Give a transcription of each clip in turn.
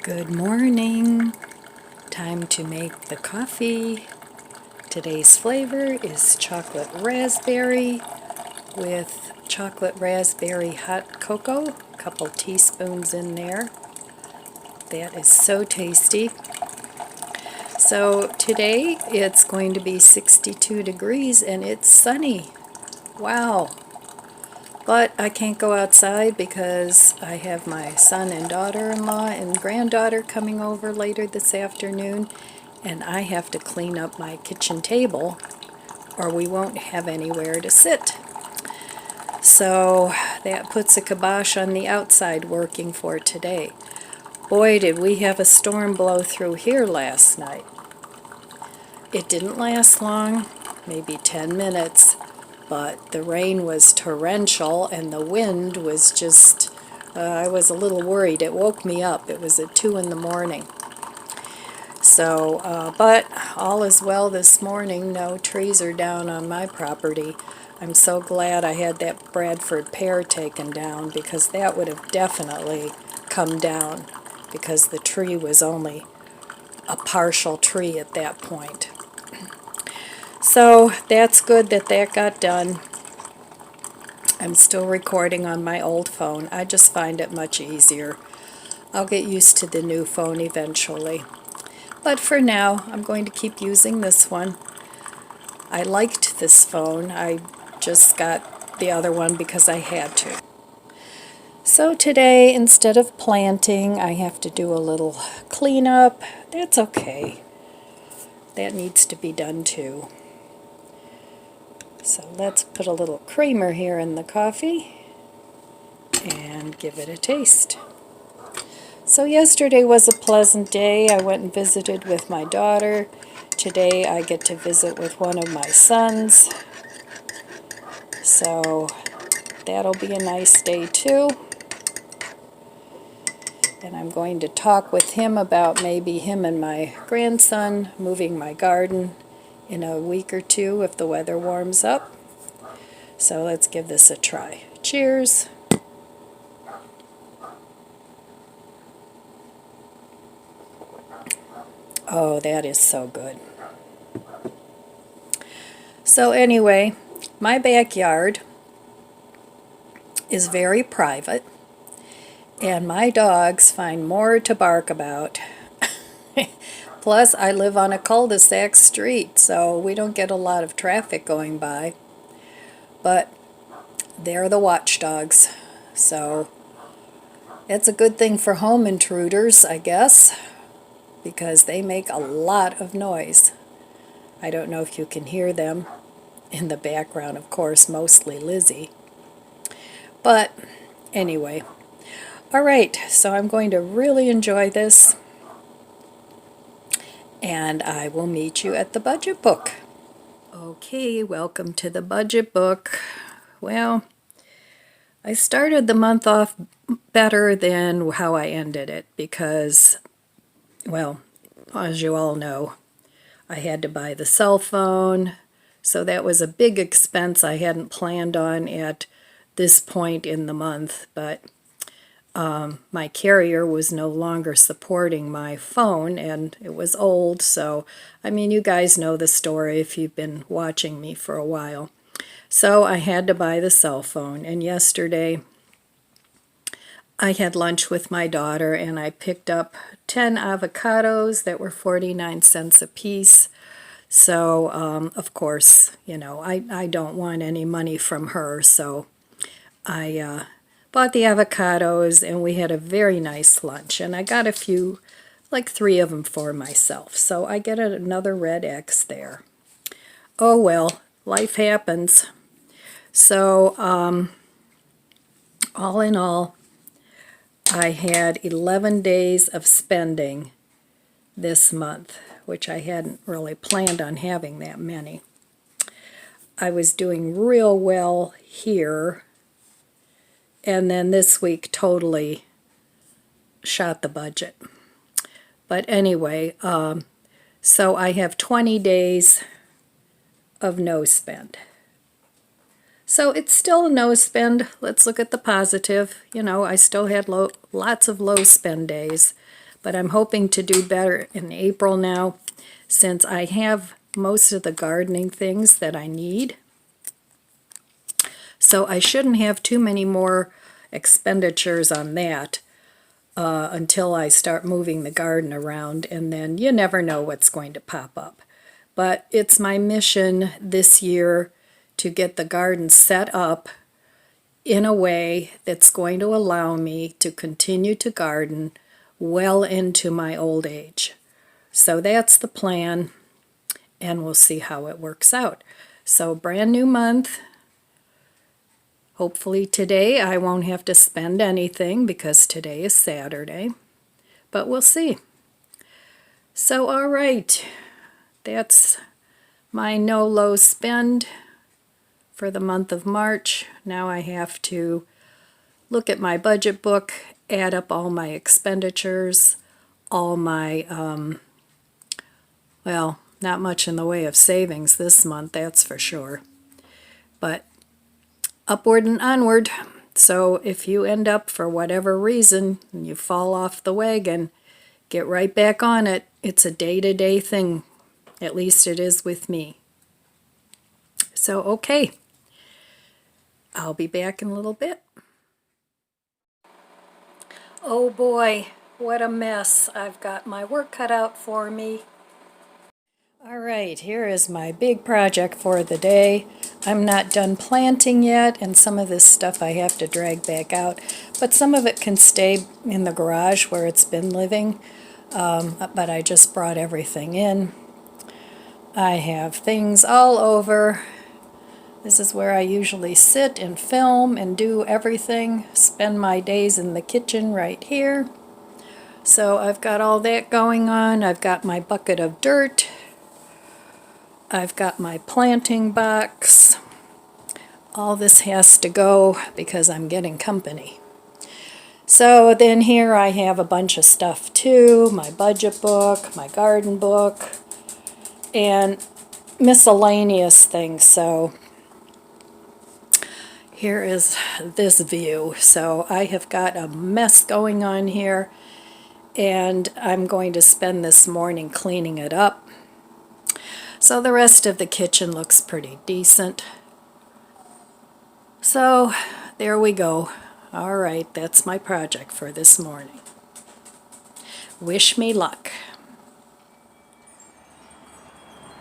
Good morning. Time to make the coffee. Today's flavor is chocolate raspberry with chocolate raspberry hot cocoa. A couple teaspoons in there. That is so tasty. So today it's going to be 62 degrees and it's sunny. Wow. But I can't go outside because I have my son and daughter-in-law and granddaughter coming over later this afternoon, and I have to clean up my kitchen table or we won't have anywhere to sit. So that puts a kibosh on the outside working for today. Boy, did we have a storm blow through here last night. It didn't last long, maybe 10 minutes. But the rain was torrential and the wind was just, I was a little worried. It woke me up. It was at 2 in the morning. So, but all is well this morning. No trees are down on my property. I'm so glad I had that Bradford pear taken down because that would have definitely come down because the tree was only a partial tree at that point. So that's good that that got done. I'm still recording on my old phone. I just find it much easier. I'll get used to the new phone eventually. But for now, I'm going to keep using this one. I liked this phone. I just got the other one because I had to. So today, instead of planting, I have to do a little cleanup. That's okay. That needs to be done too. So let's put a little creamer here in the coffee and give it a taste. So yesterday was a pleasant day. I went and visited with my daughter. Today I get to visit with one of my sons. So that'll be a nice day too. And I'm going to talk with him about maybe him and my grandson moving my garden in a week or two if the weather warms up. So let's give this a try. Cheers. Oh, that is so good. So anyway, my backyard is very private, and my dogs find more to bark about. Plus, I live on a cul-de-sac street, so we don't get a lot of traffic going by. But they're the watchdogs, so it's a good thing for home intruders, I guess, because they make a lot of noise. I don't know if you can hear them in the background, of course, mostly Lizzie. But anyway, all right, so I'm going to really enjoy this, and I will meet you at the budget book. Okay, welcome to the budget book. Well, I started the month off better than how I ended it because, well, as you all know, I had to buy the cell phone, so that was a big expense I hadn't planned on at this point in the month, but my carrier was no longer supporting my phone, and it was old, so, I mean, you guys know the story if you've been watching me for a while. So I had to buy the cell phone, and yesterday I had lunch with my daughter, and I picked up 10 avocados that were 49 cents a piece. So, of course, you know, I don't want any money from her, so I bought the avocados, and we had a very nice lunch. And I got a few, like 3 of them for myself. So I get another red X there. Oh well, life happens. So, all in all, I had 11 days of spending this month, which I hadn't really planned on having that many. I was doing real well here, and then this week totally shot the budget. But anyway, so I have 20 days of no spend. So it's still a no spend. Let's look at the positive. You know, I still had lots of low spend days, but I'm hoping to do better in April now, since I have most of the gardening things that I need. So I shouldn't have too many more expenditures on that until I start moving the garden around, and then you never know what's going to pop up. But it's my mission this year to get the garden set up in a way that's going to allow me to continue to garden well into my old age. So that's the plan, and we'll see how it works out. So brand new month. Hopefully today I won't have to spend anything because today is Saturday, but we'll see. So all right, that's my no low spend for the month of March. Now I have to look at my budget book, add up all my expenditures, all my, well, not much in the way of savings this month, that's for sure. But upward and onward. So if you end up, for whatever reason, and you fall off the wagon, get right back on it. It's a day-to-day thing. At least it is with me. So, okay. I'll be back in a little bit. Oh boy, what a mess. I've got my work cut out for me. All right, here is my big project for the day. I'm not done planting yet, and some of this stuff I have to drag back out, but some of it can stay in the garage where it's been living, but I just brought everything in. I have things all over. This is where I usually sit and film and do everything, spend my days in the kitchen right here. So I've got all that going on. I've got my bucket of dirt. I've got my planting box. All this has to go because I'm getting company. So then here I have a bunch of stuff too, my budget book, my garden book, and miscellaneous things. So here is this view. So I have got a mess going on here, and I'm going to spend this morning cleaning it up. So the rest of the kitchen looks pretty decent. So there we go. All right, that's my project for this morning. Wish me luck.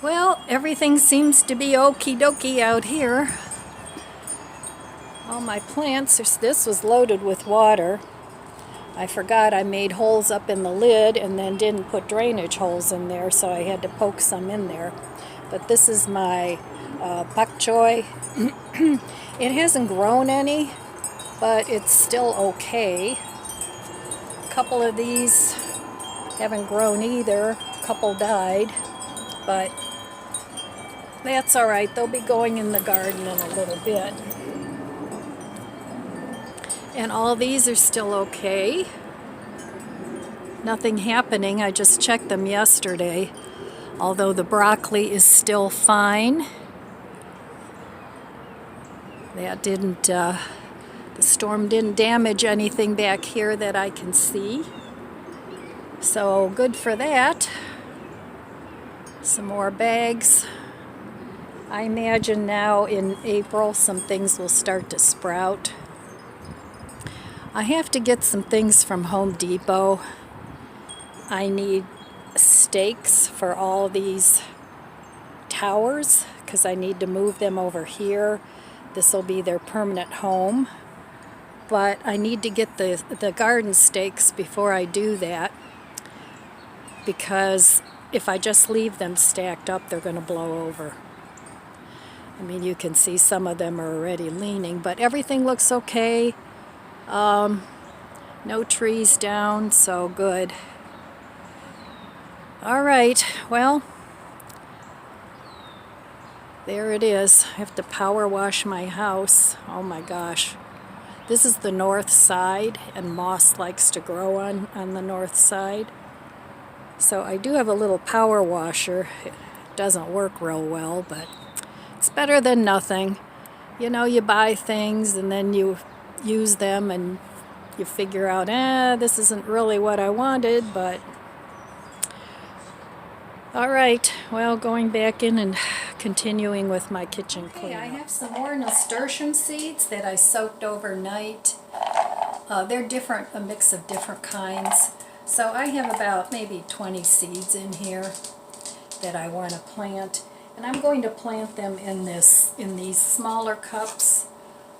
Well, everything seems to be okie dokie out here. All my plants, this was loaded with water. I forgot I made holes up in the lid and then didn't put drainage holes in there, so I had to poke some in there. But this is my bok choy. It hasn't grown any, but it's still okay. A couple of these haven't grown either. A couple died, but that's all right. They'll be going in the garden in a little bit. And all these are still okay. Nothing happening. I just checked them yesterday. Although the broccoli is still fine. That didn't, the storm didn't damage anything back here that I can see. So good for that. Some more bags. I imagine now in April some things will start to sprout. I have to get some things from Home Depot. I need stakes for all these towers because I need to move them over here. This will be their permanent home. But I need to get the garden stakes before I do that, because if I just leave them stacked up, they're going to blow over. I mean, you can see some of them are already leaning, but everything looks okay. No trees down, so good. All right, well, there it is. I have to power wash my house. Oh my gosh. This is the north side, and moss likes to grow on the north side. So I do have a little power washer. It doesn't work real well, but it's better than nothing. You know, you buy things and then you use them and you figure out, this isn't really what I wanted, but all right, well, going back in and continuing with my kitchen cleanup. I have some more nasturtium seeds that I soaked overnight. They're different, a mix of different kinds. So I have about maybe 20 seeds in here that I want to plant. And I'm going to plant them in these smaller cups.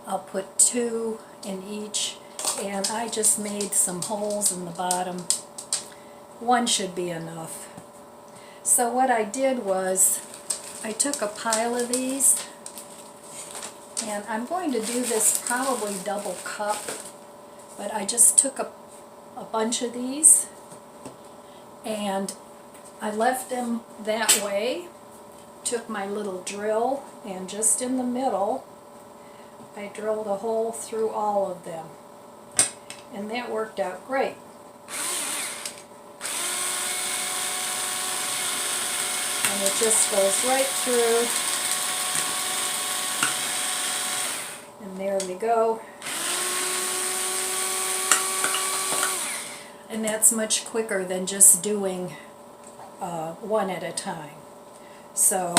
I'll put 2 in each. And I just made some holes in the bottom. 1 should be enough. So what I did was, I took a pile of these, and I'm going to do this probably double cup, but I just took a bunch of these, and I left them that way, took my little drill, and just in the middle, I drilled a hole through all of them, and that worked out great. And it just goes right through, and there we go. And that's much quicker than just doing one at a time. So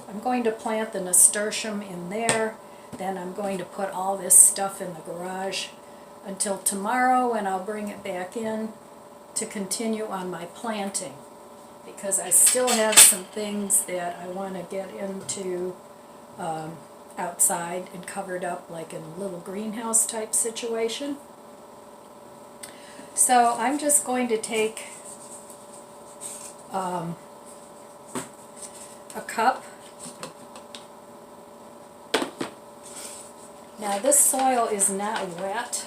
I'm going to plant the nasturtium in there, then I'm going to put all this stuff in the garage until tomorrow, and I'll bring it back in to continue on my planting, because I still have some things that I want to get into outside and covered up, like in a little greenhouse type situation. So I'm just going to take a cup. Now this soil is not wet,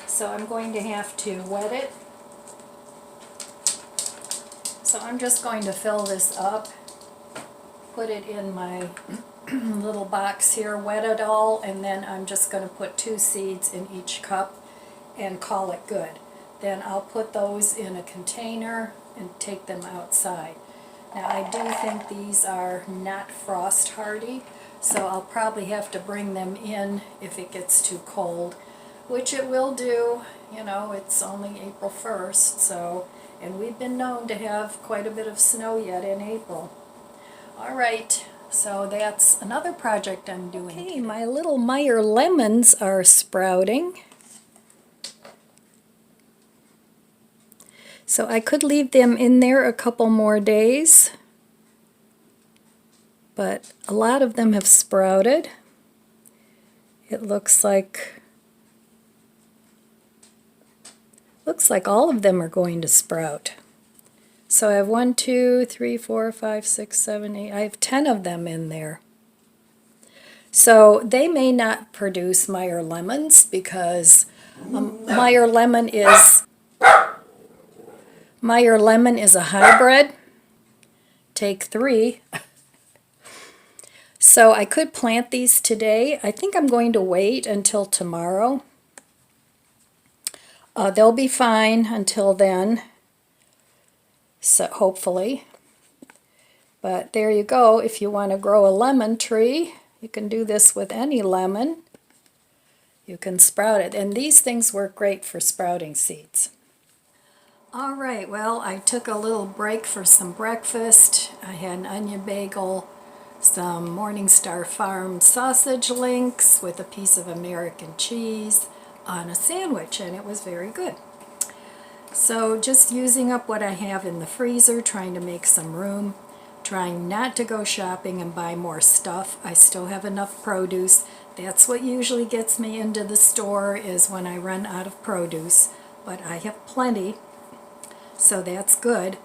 so I'm going to have to wet it. So I'm just going to fill this up, put it in my little box here, wet it all, and then I'm just going to put 2 seeds in each cup and call it good. Then I'll put those in a container and take them outside. Now I do think these are not frost hardy, so I'll probably have to bring them in if it gets too cold, which it will do. You know, it's only April 1st, so, and we've been known to have quite a bit of snow yet in April. All right, so that's another project I'm doing. Okay, my little Meyer lemons are sprouting. So I could leave them in there a couple more days, but a lot of them have sprouted. It looks like all of them are going to sprout. So I have 1, 2, 3, 4, 5, 6, 7, 8. I have 10 of them in there. So they may not produce Meyer lemons because Meyer lemon is a hybrid. Take 3. So I could plant these today. I think I'm going to wait until tomorrow. They'll be fine until then, so hopefully. But there you go. If you want to grow a lemon tree, you can do this with any lemon. You can sprout it. And these things work great for sprouting seeds. All right, well, I took a little break for some breakfast. I had an onion bagel, some Morningstar Farm sausage links with a piece of American cheese on a sandwich, and it was very good. So just using up what I have in the freezer, trying to make some room, trying not to go shopping and buy more stuff. I still have enough produce. That's what usually gets me into the store, is when I run out of produce, but I have plenty, so that's good.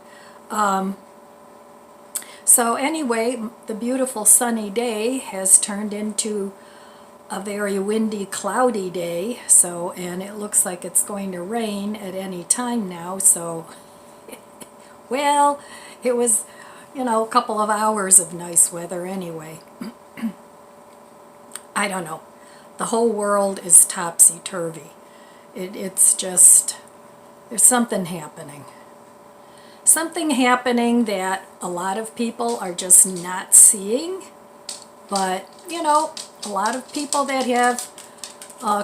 So anyway, the beautiful sunny day has turned into a very windy, cloudy day, so, and it looks like it's going to rain at any time now, so, well, it was, you know, a couple of hours of nice weather anyway. I don't know. The whole world is topsy-turvy. It's just, there's something happening. Something happening that a lot of people are just not seeing, but, you know, a lot of people that have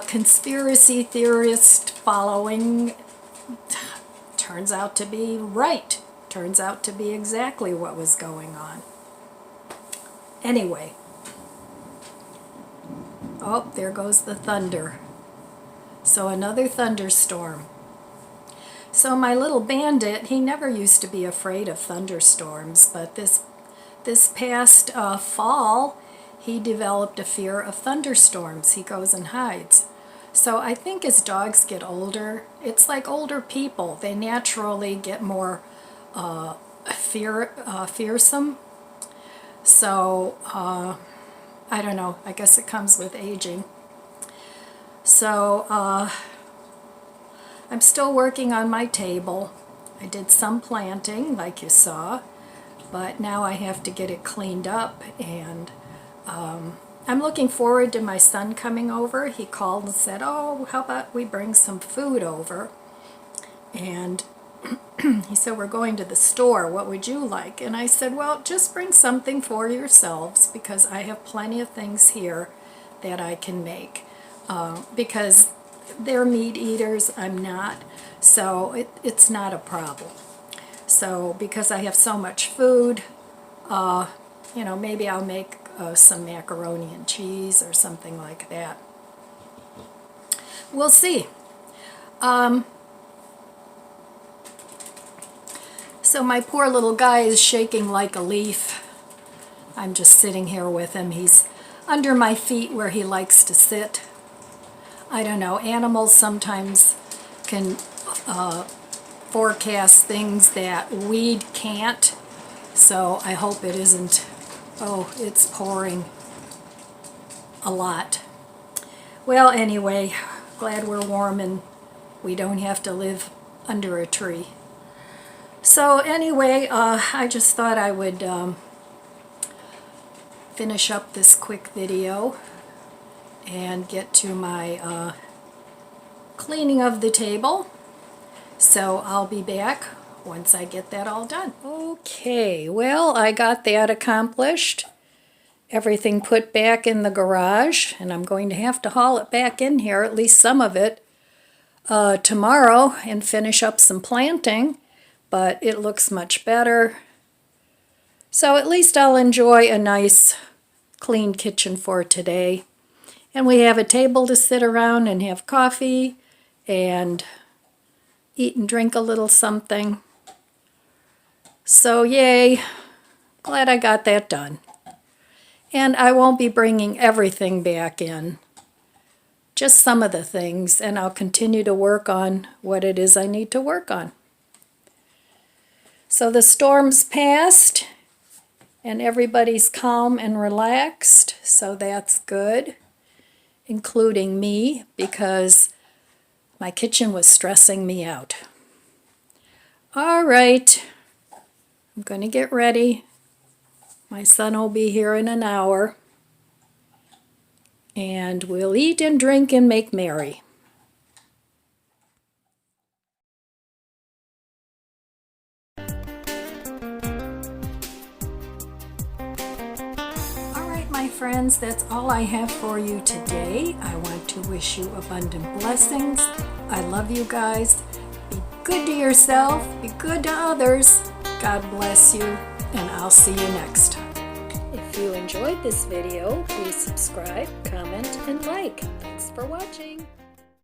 conspiracy theorist following turns out to be right. Turns out to be exactly what was going on. Anyway. Oh, there goes the thunder. So another thunderstorm. So my little bandit, he never used to be afraid of thunderstorms, but this past fall, he developed a fear of thunderstorms. He goes and hides. So I think as dogs get older, it's like older people. They naturally get more fearsome. So I don't know. I guess it comes with aging. So I'm still working on my table. I did some planting, like you saw, but now I have to get it cleaned up, and I'm looking forward to my son coming over. He called and said, oh, how about we bring some food over? And he said, we're going to the store. What would you like? And I said, well, just bring something for yourselves, because I have plenty of things here that I can make. Because they're meat eaters, I'm not, so it's not a problem. So because I have so much food, you know, maybe I'll make some macaroni and cheese or something like that. We'll see. So my poor little guy is shaking like a leaf. I'm just sitting here with him. He's under my feet where he likes to sit. I don't know, animals sometimes can forecast things that weed can't, so I hope it isn't. Oh, it's pouring a lot. Well, anyway, glad we're warm and we don't have to live under a tree. So anyway, I just thought I would finish up this quick video and get to my cleaning of the table. So I'll be back once I get that all done. Okay, well, I got that accomplished. Everything put back in the garage, and I'm going to have to haul it back in here, at least some of it, tomorrow and finish up some planting, but it looks much better. So at least I'll enjoy a nice clean kitchen for today. And we have a table to sit around and have coffee and eat and drink a little something. So yay, glad I got that done. And I won't be bringing everything back in, just some of the things, and I'll continue to work on what it is I need to work on. So the storm's passed and everybody's calm and relaxed, so that's good. Including me, because my kitchen was stressing me out. All right, I'm going to get ready. My son will be here in an hour, and we'll eat and drink and make merry. My friends, that's all I have for you today. I want to wish you abundant blessings. I love you guys. Be good to yourself. Be good to others. God bless you, and I'll see you next time. If you enjoyed this video, please subscribe, comment, and like. Thanks for watching.